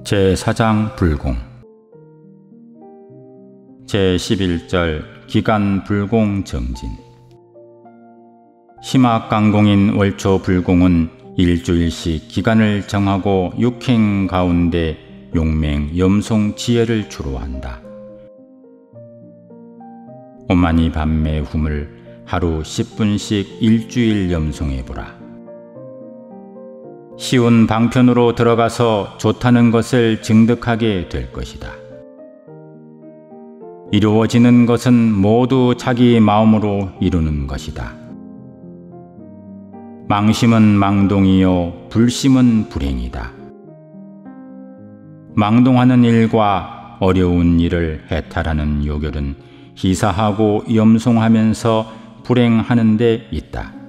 제4장 불공. 제11절 기간 불공 정진. 심학강공인 월초 불공은 일주일씩 기간을 정하고 육행 가운데 용맹, 염송, 지혜를 주로 한다. 오만이 밤매 hum을 하루 10분씩 일주일 염송해보라. 쉬운 방편으로 들어가서 좋다는 것을 증득하게 될 것이다. 이루어지는 것은 모두 자기 마음으로 이루는 것이다. 망심은 망동이요 불심은 불행이다. 망동하는 일과 어려운 일을 해탈하는 요결은 희사하고 염송하면서 불행하는 데 있다.